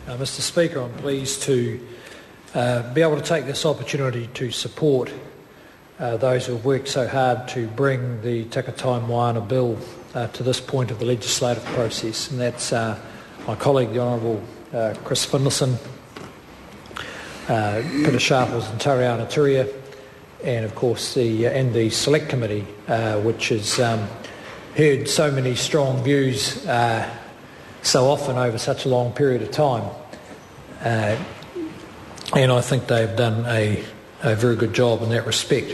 Mr Speaker, I'm pleased to be able to take this opportunity to support those who have worked so hard to bring the Takutai Moana bill to this point of the legislative process, and that's my colleague, the Honourable Chris Finlayson, Peter Sharples and Tariana Turia, and of course the Select Committee, which has heard so many strong views so often over such a long period of time. And I think they've done a very good job in that respect.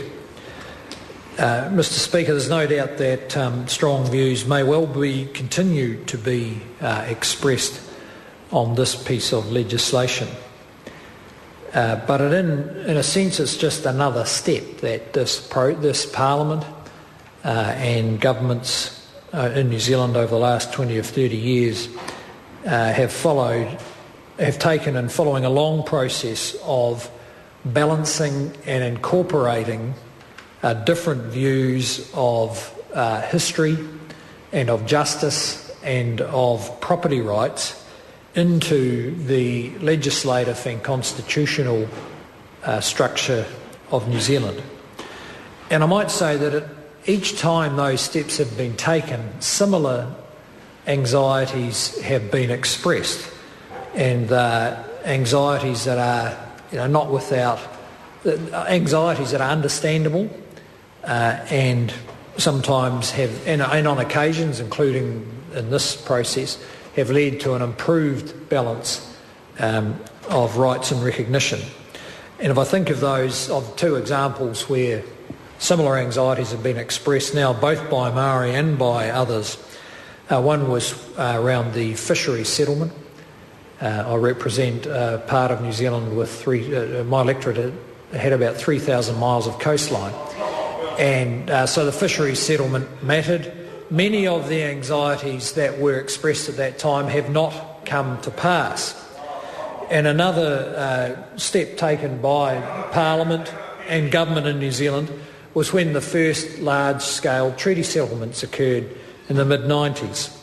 Mr Speaker, there's no doubt that strong views may well continue to be expressed on this piece of legislation. But in a sense it's just another step that this Parliament and governments in New Zealand over the last 20 or 30 years have taken in following a long process of balancing and incorporating different views of history and of justice and of property rights into the legislative and constitutional structure of New Zealand. And I might say that each time those steps have been taken, similar anxieties have been expressed, and anxieties that are not without anxieties that are understandable and sometimes have, and on occasions, including in this process, have led to an improved balance of rights and recognition. And if I think of two examples where similar anxieties have been expressed now, both by Maori and by others. One was around the fisheries settlement. I represent part of New Zealand with my electorate had about 3,000 miles of coastline. And so the fisheries settlement mattered. Many of the anxieties that were expressed at that time have not come to pass. And another step taken by Parliament and government in New Zealand was when the first large-scale treaty settlements occurred in the mid-90s.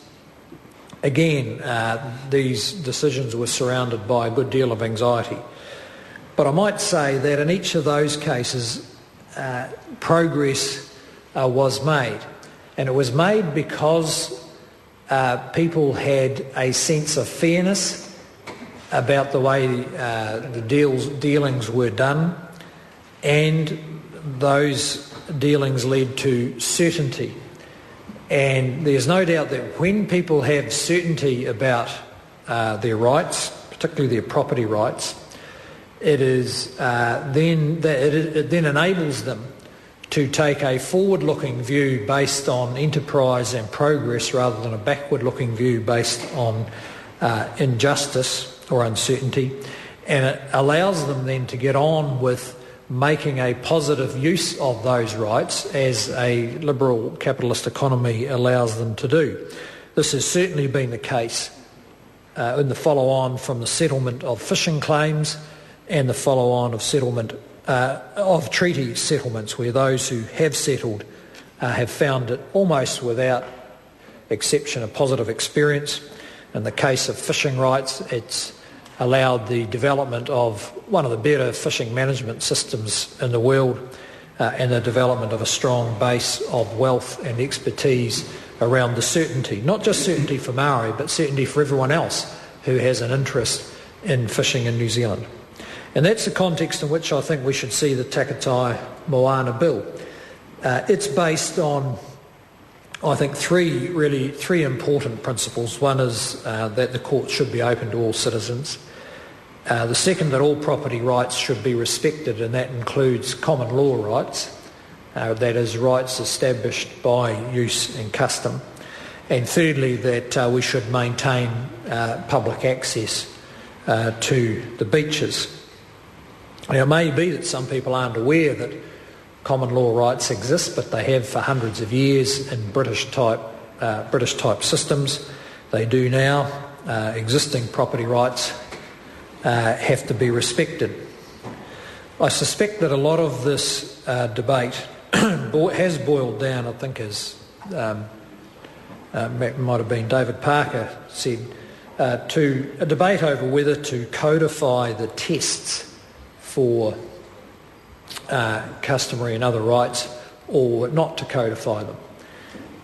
Again, these decisions were surrounded by a good deal of anxiety. But I might say that in each of those cases, progress was made. And it was made because people had a sense of fairness about the way the dealings were done, and those dealings led to certainty. And there's no doubt that when people have certainty about their rights, particularly their property rights, it then enables them to take a forward-looking view based on enterprise and progress rather than a backward-looking view based on injustice or uncertainty. And it allows them then to get on with making a positive use of those rights as a liberal capitalist economy allows them to do. This has certainly been the case in the follow-on from the settlement of fishing claims and the follow-on of settlement of treaty settlements, where those who have settled have found it almost without exception a positive experience. In the case of fishing rights, it's allowed the development of one of the better fishing management systems in the world and the development of a strong base of wealth and expertise around the certainty, not just certainty for Maori, but certainty for everyone else who has an interest in fishing in New Zealand. And that's the context in which I think we should see the Takutai Moana bill. It's based on, I think, three important principles. One is that the court should be open to all citizens. The second, that all property rights should be respected, and that includes common law rights, that is, rights established by use and custom. And thirdly, that we should maintain public access to the beaches. Now, it may be that some people aren't aware that common law rights exist, but they have for hundreds of years in British type systems. They do now. Existing property rights have to be respected. I suspect that a lot of this debate has boiled down, I think, as might have been David Parker said, to a debate over whether to codify the tests for customary and other rights or not to codify them.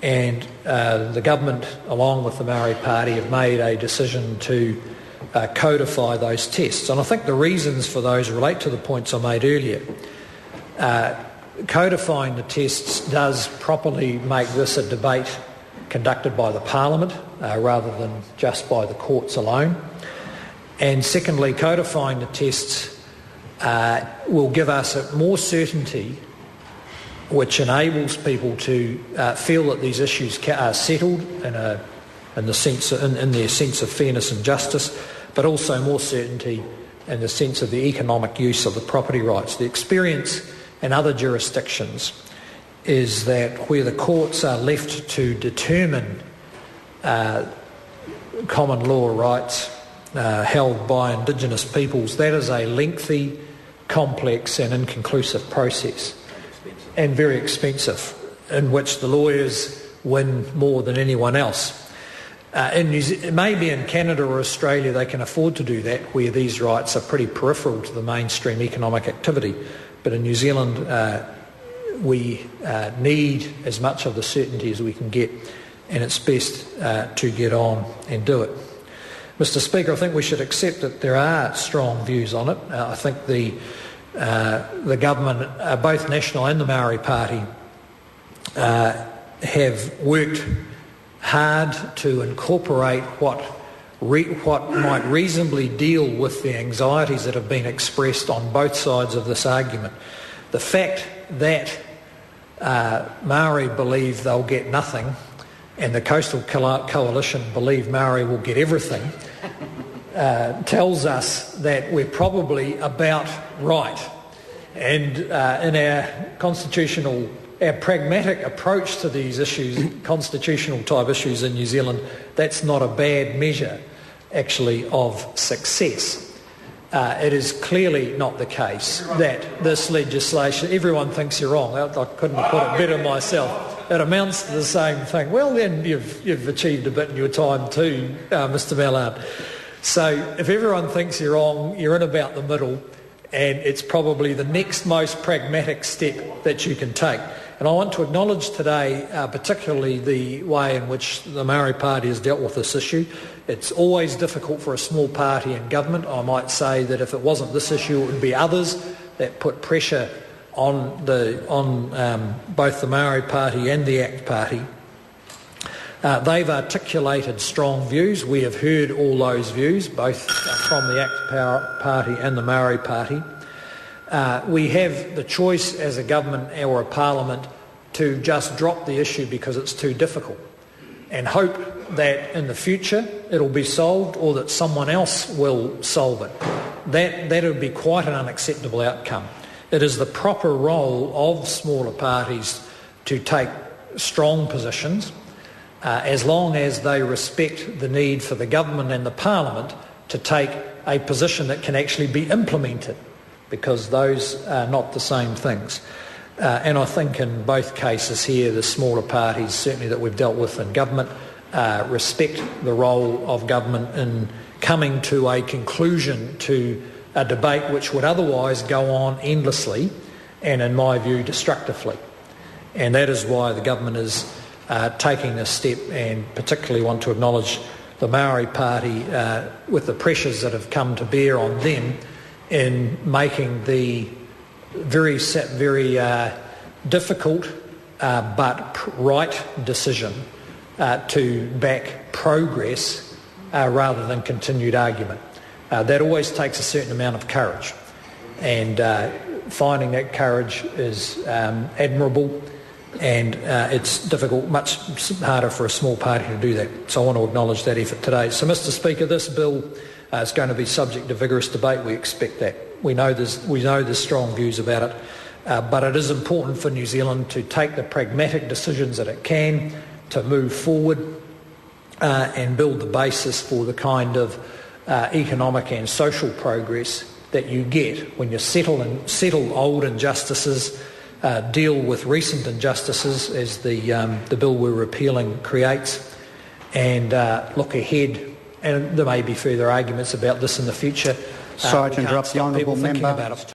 And the government, along with the Maori Party, have made a decision to codify those tests. And I think the reasons for those relate to the points I made earlier. Codifying the tests does properly make this a debate conducted by the Parliament rather than just by the courts alone. And secondly, codifying the tests will give us more certainty, which enables people to feel that these issues are settled in their sense of fairness and justice, but also more certainty in the sense of the economic use of the property rights. The experience in other jurisdictions is that where the courts are left to determine common law rights held by Indigenous peoples, that is a lengthy, complex and inconclusive process, and very expensive, in which the lawyers win more than anyone else. Maybe in Canada or Australia they can afford to do that, where these rights are pretty peripheral to the mainstream economic activity. But in New Zealand we need as much of the certainty as we can get, and it's best to get on and do it. Mr Speaker, I think we should accept that there are strong views on it. I think the government, both National and the Maori Party, have worked hard to incorporate what might reasonably deal with the anxieties that have been expressed on both sides of this argument. The fact that Maori believe they'll get nothing and the Coastal Coalition believe Maori will get everything tells us that we're probably about right. And in our pragmatic approach to these issues, constitutional type issues in New Zealand, that's not a bad measure actually of success. It is clearly not the case that this legislation, everyone thinks you're wrong. I couldn't have put it better myself. It amounts to the same thing. Well, then you've achieved a bit in your time too, Mr Mallard. So if everyone thinks you're wrong, you're in about the middle, and it's probably the next most pragmatic step that you can take. And I want to acknowledge today particularly the way in which the Maori Party has dealt with this issue. It's always difficult for a small party in government. I might say that if it wasn't this issue, it would be others that put pressure on both the Maori Party and the ACT Party. They've articulated strong views. We have heard all those views, both from the ACT Party and the Maori Party. We have the choice as a government or a parliament to just drop the issue because it's too difficult and hope that in the future it'll be solved or that someone else will solve it. That would be quite an unacceptable outcome. It is the proper role of smaller parties to take strong positions as long as they respect the need for the government and the parliament to take a position that can actually be implemented, because those are not the same things. And I think in both cases here, the smaller parties, certainly that we've dealt with in government, respect the role of government in coming to a conclusion to a debate which would otherwise go on endlessly and, in my view, destructively. And that is why the government is taking this step, and particularly want to acknowledge the Maori Party with the pressures that have come to bear on them in making the very difficult but right decision to back progress rather than continued argument. That always takes a certain amount of courage, and finding that courage is admirable, and it's difficult, much harder for a small party to do that. So I want to acknowledge that effort today. So, Mr Speaker, this bill is going to be subject to vigorous debate. We expect that. We know there's strong views about it, but it is important for New Zealand to take the pragmatic decisions that it can to move forward and build the basis for the kind of economic and social progress that you get when you settle old injustices, deal with recent injustices as the bill we're repealing creates, and look ahead and there may be further arguments about this in the future. Sorry We to can't interrupt the stop people honourable thinking member. about it.